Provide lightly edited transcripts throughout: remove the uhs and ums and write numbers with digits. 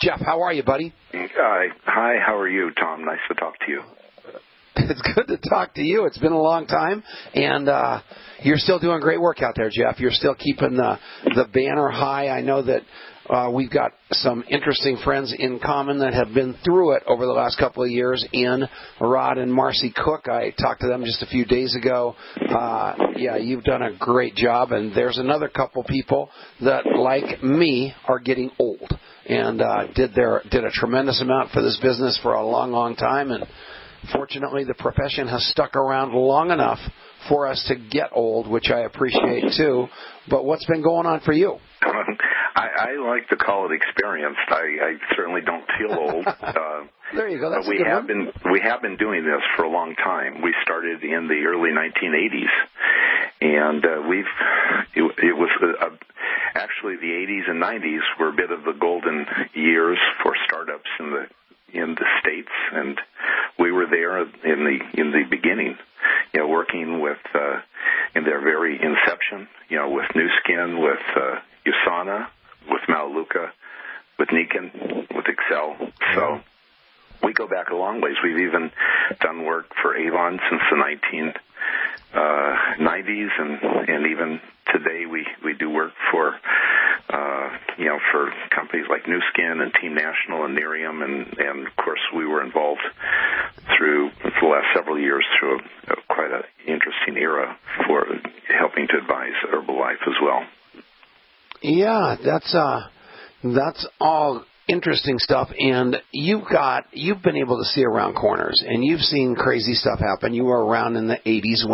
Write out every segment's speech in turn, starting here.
Jeff. How are you, buddy? Hi, how are you, Tom? Nice to talk to you. It's good to talk to you. It's been a long time, and you're still doing great work out there, Jeff. You're still keeping the banner high. I know that we've got some interesting friends in common that have been through it over the last couple of years. Ian, Rod, and Marcy Cook. I talked to them just a few days ago. Yeah, you've done a great job, and there's another couple people that, like me, are getting old and did a tremendous amount for this business for a long, long time, and fortunately, the profession has stuck around long enough for us to get old, which I appreciate too. But what's been going on for you? I like to call it experience. I certainly don't feel old. There you go. That's we have been doing this for a long time. We started in the early 1980s, and actually the 80s and 90s were a bit of the golden years for startups in the States, and we were there in the beginning, working with in their very inception, with New Skin, with USANA, with Melaleuca, with Niken, with Excel. So we go back a long ways. We've even done work for Avon since the 1990s, and even today we do work for for companies like New Skin and Team National and Nerium, and of course we were involved through the last several years through quite an interesting era for helping to advise Herbalife as well. Yeah, that's all interesting stuff, and you've been able to see around corners, and you've seen crazy stuff happen. You were around in the 80s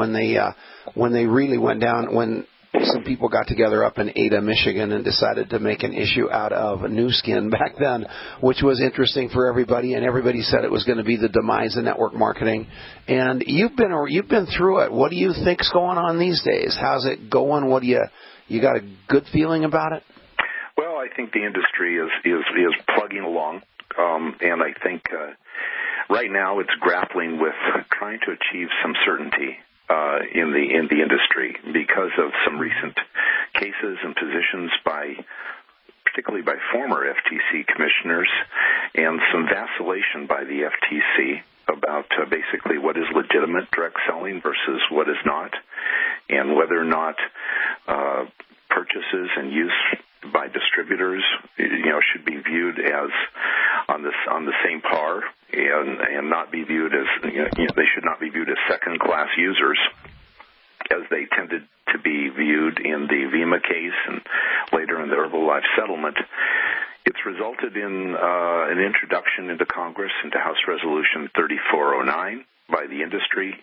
when they really went down, when some people got together up in Ada, Michigan, and decided to make an issue out of New Skin back then, which was interesting for everybody, and everybody said it was going to be the demise of network marketing. And you've been through it. What do you think's going on these days? How's it going? What do you got a good feeling about it? Well, I think the industry is plugging along, and I think right now it's grappling with trying to achieve some certainty in the industry because of some recent cases and positions particularly by former FTC commissioners, and some vacillation by the FTC about basically what is legitimate direct selling versus what is not, and whether or not purchases and use by distributors, should be viewed as on the same par, and not be viewed as they should not be viewed as second-class users, as they tended to be viewed in the VEMA case and later in the Herbalife settlement. It's resulted in an introduction into Congress into House Resolution 3409 by the industry.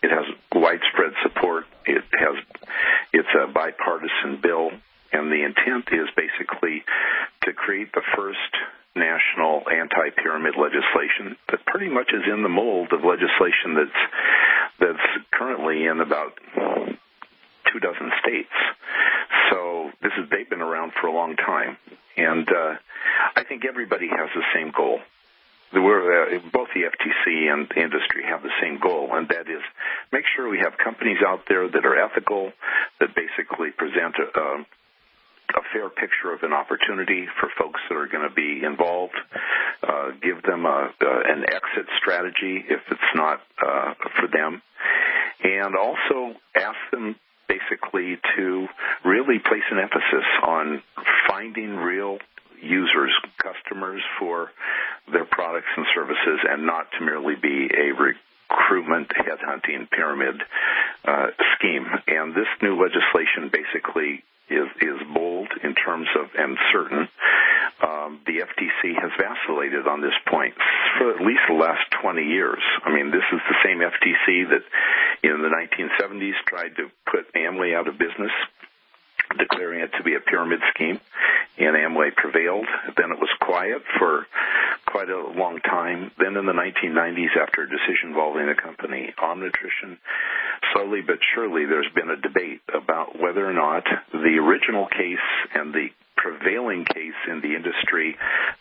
It has widespread support. It's a bipartisan bill, and the intent is basically to create the first national anti-pyramid legislation that pretty much is in the mold of legislation that's currently in about 24 states. So they've been around for a long time, and I think everybody has the same goal. Both the FTC and the industry have the same goal, and that is make sure we have companies out there that are ethical, that basically present a fair picture of an opportunity for folks that are going to be involved, give them an exit strategy if it's not for them, and also ask them basically to really place an emphasis on finding real users, customers for their products and services, and not to merely be a recruitment headhunting pyramid scheme. And this new legislation basically is bold in terms of and certain. The FTC has vacillated on this point for at least the last 20 years. I mean, this is the same FTC that in the 1970s tried to put Amway out of business, declaring it to be a pyramid scheme, and Amway prevailed. Then it was quiet for quite a long time. Then in the 1990s, after a decision involving the company Omnitrition, slowly but surely there's been a debate about whether or not the original case and the prevailing case in the industry,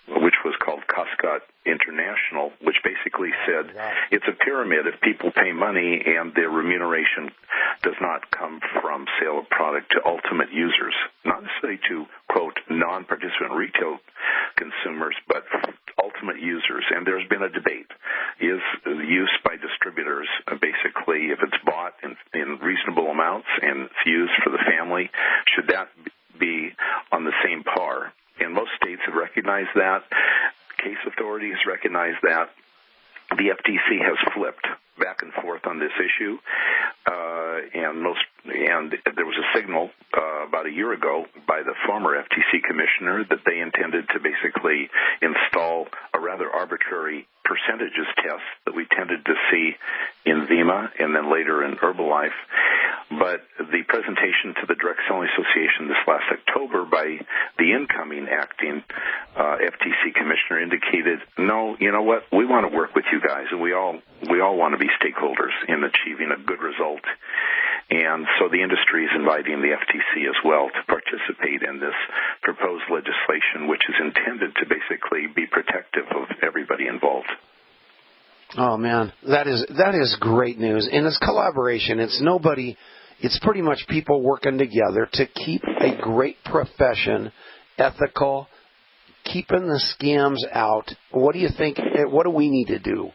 which was called Cuscott International, which basically said it's a pyramid if people pay money and their remuneration does not come from sale of product to ultimate users, not necessarily to quote, non-participant retail consumers, but ultimate users. And there's been a debate. Is use by distributors, basically, if it's bought in reasonable amounts and it's used for the family, should that be on the same par? And most states have recognized that. Case authorities recognize that. The FTC has flipped back and forth on this issue, and there was a signal about a year ago by the former FTC commissioner that they intended to basically install a rather arbitrary percentages test that we tended to see in VEMA and then later in Herbalife. But the presentation to the Direct Selling Association this last October by the incoming acting FTC commissioner indicated, no, you know what, we want to work with you guys, and we all want to be stakeholders in achieving a good result. And so the industry is inviting the FTC as well to participate in this proposed legislation, which is intended to basically be protective of everybody involved. Oh, man, that is great news. And it's collaboration. It's pretty much people working together to keep a great profession ethical, keeping the scams out. What do you think? What do we need to do,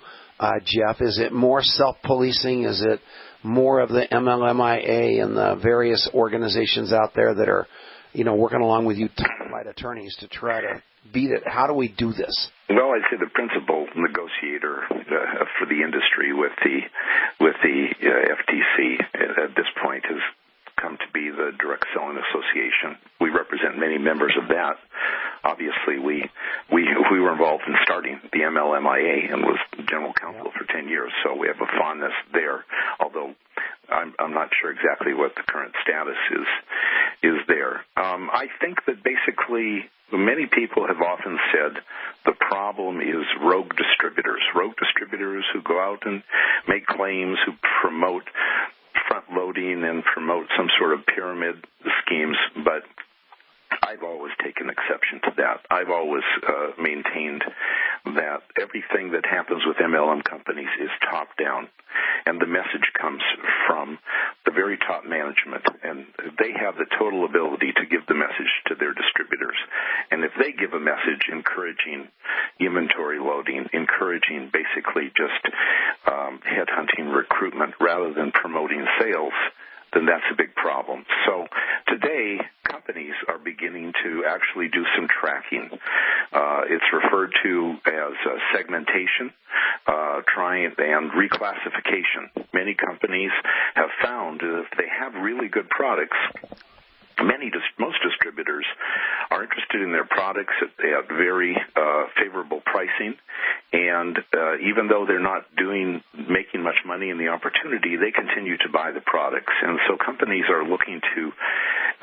Jeff? Is it more self-policing? Is it more of the MLMIA and the various organizations out there that are, working along with you, top-flight attorneys to try to beat it? How do we do this? Well, I'd say the principal negotiator for the industry with the FTC at this point has come to be the Direct Selling Association. We represent many members of that. Obviously, we were involved in starting the MLMIA and was general counsel for 10 years, so we have a fondness there, although I'm not sure exactly what the current status is there. I think that basically many people have often said the problem is rogue distributors who go out and make claims, who promote front-loading and promote some sort of pyramid schemes, but I've always taken exception to that. I've always maintained that everything that happens with MLM companies is top-down, and the message comes from the very top management, and they have the total ability to give the message to their distributors. And if they give a message encouraging inventory loading, encouraging basically just headhunting recruitment rather than promoting sales, then that's a big problem. So today, companies are beginning to actually do some tracking. It's referred to as segmentation, and reclassification. Many companies have found that if they have really good products, most distributors are interested in their products at very favorable pricing, and even though they're not making much money in the opportunity, they continue to buy the products. And so companies are looking to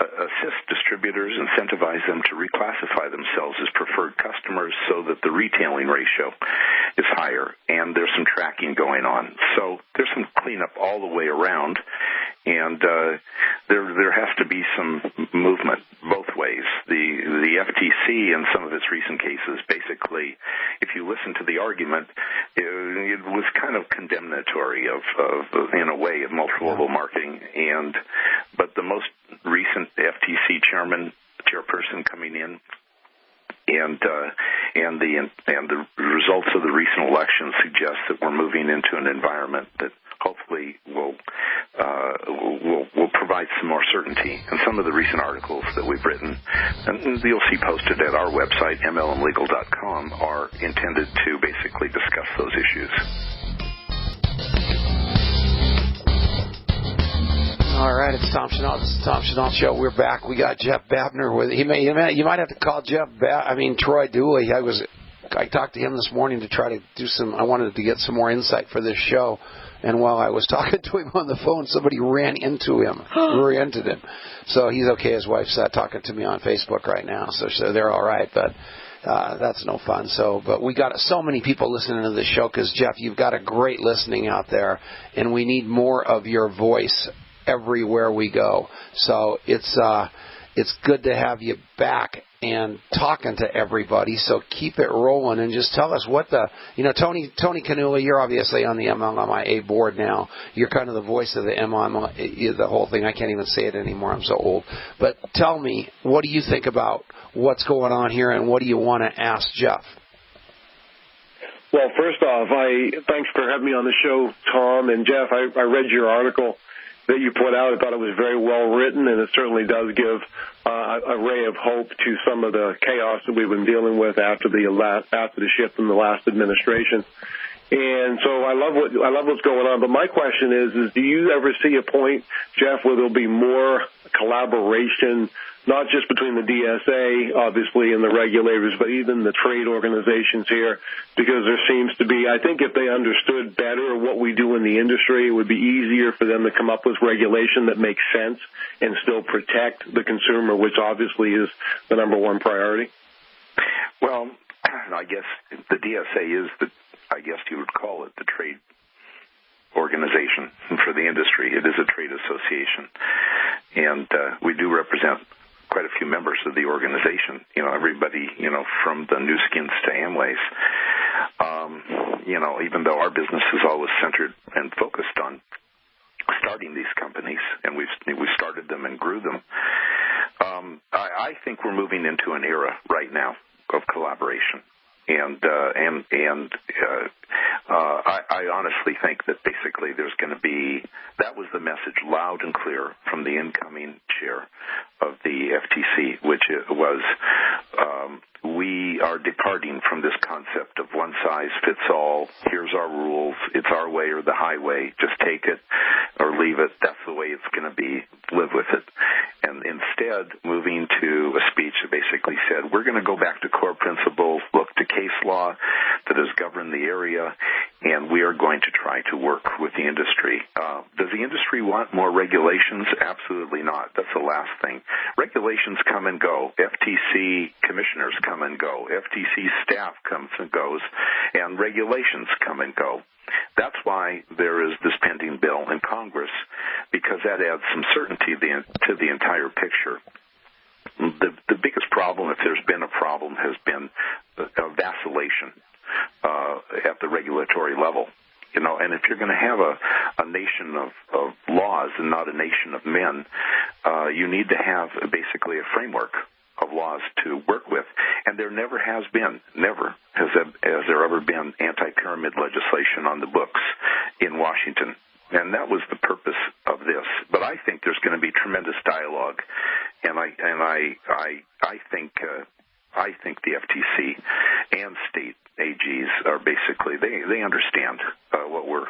assist distributors, incentivize them to reclassify themselves as preferred customers so that the retailing ratio is higher, and there's some tracking going on. So there's some cleanup all the way around, and there has to be some movement both ways. The FTC in some of its recent cases, basically, if you listen to the argument, it was kind of condemnatory of in a way, of multi-level marketing. But the most recent FTC chairperson coming in, and the results of the recent election suggest that we're moving into an environment that hopefully will provide some more certainty. And some of the recent articles that we've written, and you'll see posted at our website, MLMlegal.com, are intended to basically discuss those issues. All right, it's Tom Chenault. This is the Tom Chenault Show. We're back. We got Jeff Babener with. You might have to call Troy Dooley. I talked to him this morning to try to do some. I wanted to get some more insight for this show. And while I was talking to him on the phone, somebody ran into him, rear-ended him. So he's okay. His wife's talking to me on Facebook right now, so they're all right. But that's no fun. But we got so many people listening to this show because, Jeff, you've got a great listening out there, and we need more of your voice everywhere we go. So it's it's good to have you back and talking to everybody. So keep it rolling and just tell us what Tony Canula, you're obviously on the MLMIA board now. You're kind of the voice of the MLM, the whole thing. I can't even say it anymore. I'm so old. But tell me, what do you think about what's going on here, and what do you want to ask Jeff? Well, first off, thanks for having me on the show, Tom. And Jeff, I read your article that you put out. I thought it was very well written, and it certainly does give a ray of hope to some of the chaos that we've been dealing with after the shift in the last administration. And so I love what's going on. But my question is do you ever see a point, Jeff, where there'll be more collaboration, not just between the DSA, obviously, and the regulators, but even the trade organizations here? Because there seems to be, I think if they understood better what we do in the industry, it would be easier for them to come up with regulation that makes sense and still protect the consumer, which obviously is the number one priority. Well, I guess the DSA is I guess you would call it the trade organization for the industry. It is a trade association, and we do represent quite a few members of the organization. Everybody, from the New Skins to Amways. Even though our business is always centered and focused on starting these companies, and we started them and grew them. I think we're moving into an era right now of collaboration. And I honestly think that basically there's going to be, that was the message loud and clear from the incoming chair of the FTC, which was we are departing from this concept of one size fits all. Here's our rules. It's our way or the highway. Just take it or leave it. That's the way it's going to be. Live with it. And instead, moving to a speech that basically said, we're going to go back to core principles, look to case law that has governed the area, and we are going to try to work with the industry. Does the industry want more regulations? Absolutely not. That's the last thing. Regulations come and go. FTC commissioners come and go. FTC staff comes and goes, and regulations come and go. That's why there is this pending bill in Congress, because that adds some certainty to the entire picture. The biggest problem, if there's been a problem, has been a vacillation at the regulatory level. And if you're going to have a nation of laws and not a nation of men, you need to have basically a framework of laws to work with. And there never has there ever been anti-pyramid legislation on the books in Washington. And that was the purpose of this. But I think there's going to be tremendous dialogue, and I think the FTC and state AGs are basically they understand what we're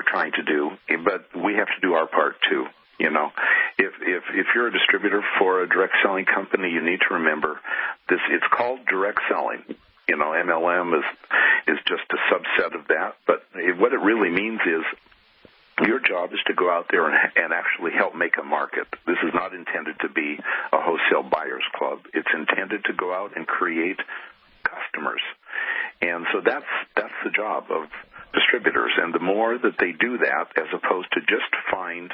trying to do, but we have to do our part too. If you're a distributor for a direct selling company, you need to remember this. It's called direct selling. MLM is just a subset of that, but what it really means is your job is to go out there and actually help make a market. This is not intended to be a wholesale buyer's club. It's intended to go out and create customers. And so that's the job of distributors. And the more that they do that, as opposed to just find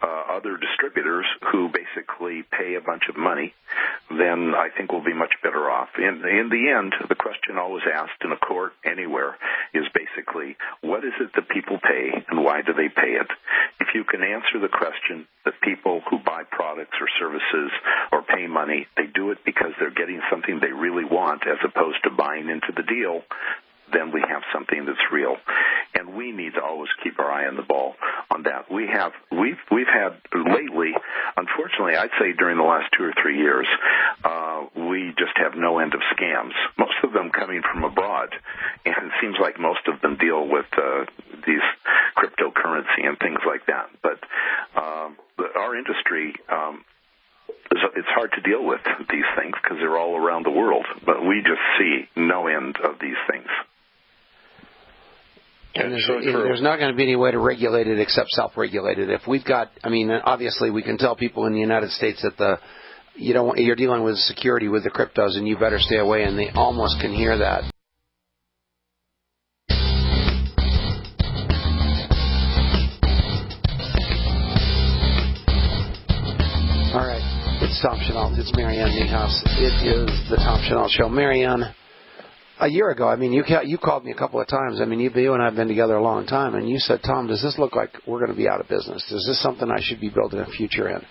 other distributors who basically pay a bunch of money, then I think we'll be much better off. In the end, the question always asked in a court anywhere is basically, what is it that people pay and why do they pay it? If you can answer the question that people who buy products or services or pay money, they do it because they're getting something they really want as opposed to buying into the deal, then we have something that's real. And we need to always keep our eye on the ball on that. We've had lately, unfortunately, I'd say during the last 2 or 3 years, we just have no end of scams, most of them coming from abroad. And it seems like most of them deal with these cryptocurrency and things like that. But our industry, it's hard to deal with these things because they're all around the world. But we just see no end of these things. And there's not going to be any way to regulate it except self-regulated. If we've got, obviously we can tell people in the United States that you're dealing with security with the cryptos and you better stay away, and they almost can hear that. All right. It's Tom Chenault. It's Marianne Niehaus. It is the Tom Chenault Show. Marianne, a year ago, I mean, you called me a couple of times. I mean, you and I have been together a long time, and you said, Tom, does this look like we're going to be out of business? Is this something I should be building a future in?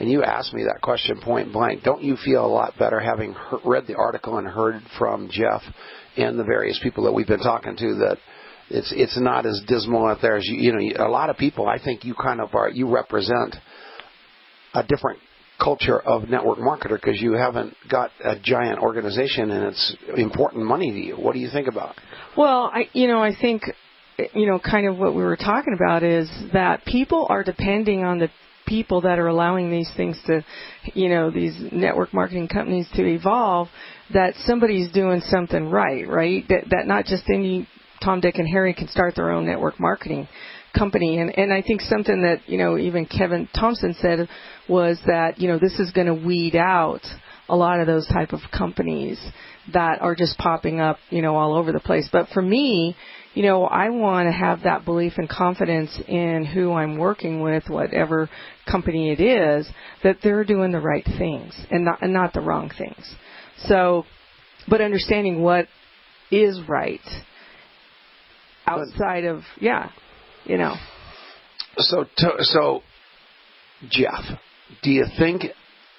And you asked me that question point blank. Don't you feel a lot better having read the article and heard from Jeff and the various people that we've been talking to that it's not as dismal out there as you know, a lot of people, I think you kind of are, you represent a different culture of network marketer because you haven't got a giant organization and it's important money to you. What do you think about it? Well, I think, kind of what we were talking about is that people are depending on the people that are allowing these things to, these network marketing companies to evolve, that somebody's doing something right? That not just any Tom, Dick, and Harry can start their own network marketing company. And I think something that, even Kevin Thompson said was that, this is going to weed out a lot of those type of companies that are just popping up, all over the place. But for me, I want to have that belief and confidence in who I'm working with, whatever company it is, that they're doing the right things and not the wrong things. So, but understanding what is right outside of, So, Jeff, do you think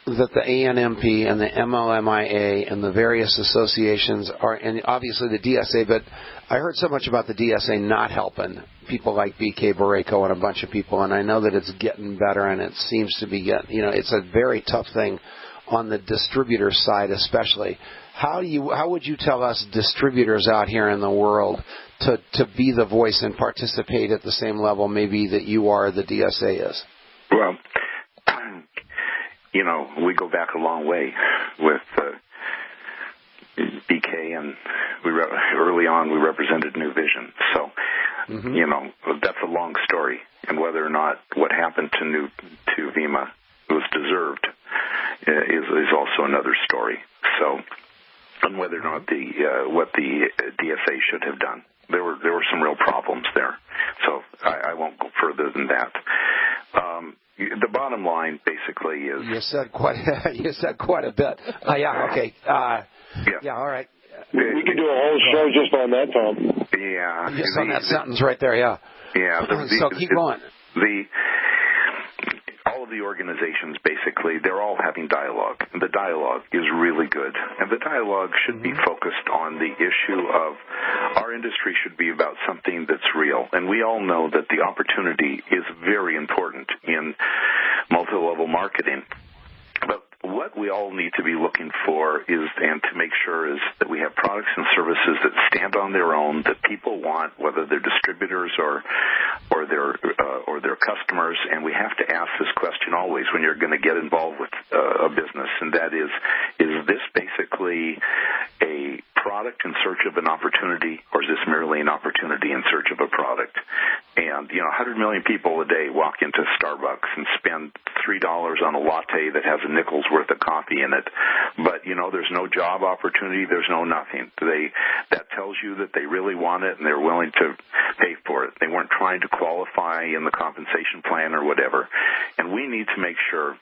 that the ANMP and the MLMIA and the various associations are, and obviously the DSA, but I heard so much about the DSA not helping people like BK Borrego and a bunch of people, and I know that it's getting better and it seems to be getting, it's a very tough thing on the distributor side especially. How would you tell us distributors out here in the world to be the voice and participate at the same level maybe that you are, the DSA is? Well, we go back a long way with BK, and early on we represented New Vision. So, that's a long story, and whether or not what happened to Vima was deserved is also another story. So, and whether or not what the DSA should have done. There were some real problems there, so I won't go further than that. The bottom line basically is you said quite a bit. Okay. Yeah. All right. We could do a whole show just on that, Tom. Yeah. Just on that sentence right there. Yeah. Yeah. So keep going. All of the organizations, basically, they're all having dialogue. The dialogue is really good. And the dialogue should be focused on the issue of our industry should be about something that's real. And we all know that the opportunity is very important in multi-level marketing. But what we all need to be looking for and to make sure is that we have products and services that stand on their own, that people want, whether they're distributors or their customers. And we have to ask this question always when you're going to get involved with a business, and that is this basically a product in search of an opportunity, or is this merely an opportunity in search of a product? And 100 million people a day walk into Starbucks and spend $3 on a latte that has a nickel's worth of coffee in it, but there's no job opportunity, there's no nothing. That tells you that they really want it and they're willing to pay for it. They weren't trying to qualify in the compensation plan or whatever. And we need to make sure.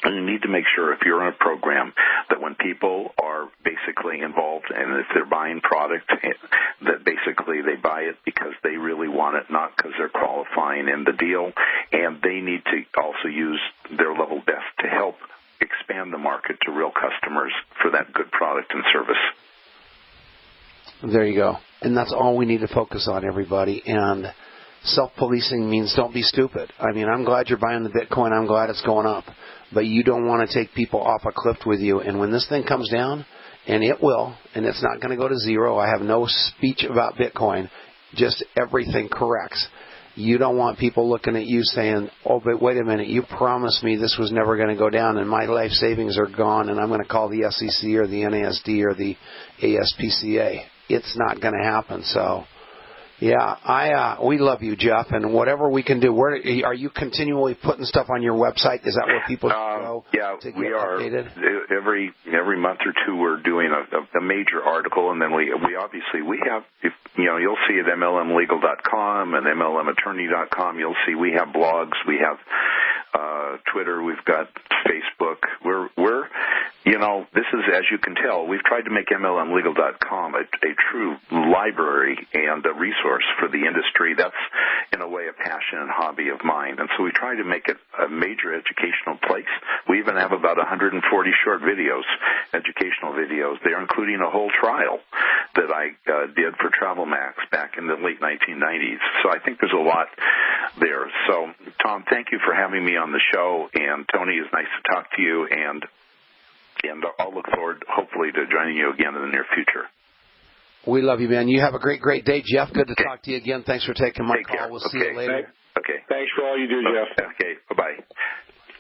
And you need to make sure, if you're in a program, that when people are basically involved and if they're buying product, that basically they buy it because they really want it, not because they're qualifying in the deal. And they need to also use their level best to help expand the market to real customers for that good product and service. There you go. And that's all we need to focus on, everybody. And self-policing means don't be stupid. I mean, I'm glad you're buying the Bitcoin. I'm glad it's going up. But you don't want to take people off a cliff with you. And when this thing comes down, and it will, and it's not going to go to zero, I have no speech about Bitcoin, just everything corrects. You don't want people looking at you saying, oh, but wait a minute, you promised me this was never going to go down and my life savings are gone and I'm going to call the SEC or the NASD or the ASPCA. It's not going to happen. So, yeah, we love you, Jeff, and whatever we can do. Are you continually putting stuff on your website? Is that where people go to get updated? Every month or two we're doing a major article, and then we obviously have, you'll see at MLMlegal.com and MLMattorney.com, you'll see we have blogs, we have Twitter. We've got Facebook. We're this is, as you can tell, we've tried to make MLMlegal.com a true library and a resource for the industry. That's, in a way, a passion and hobby of mine. And so we try to make it a major educational place. We even have about 140 short videos, educational videos. They're including a whole trial that I did for TravelMax back in the late 1990s. So I think there's a lot there. So, Tom, thank you for having me on the show. And Tony, it's nice to talk to you. And I'll look forward, hopefully, to joining you again in the near future. We love you, man. You have a great, great day, Jeff. Good to talk to you again. Thanks for taking my Take call. care. We'll see you later. Thanks for all you do, Jeff. Okay, bye-bye.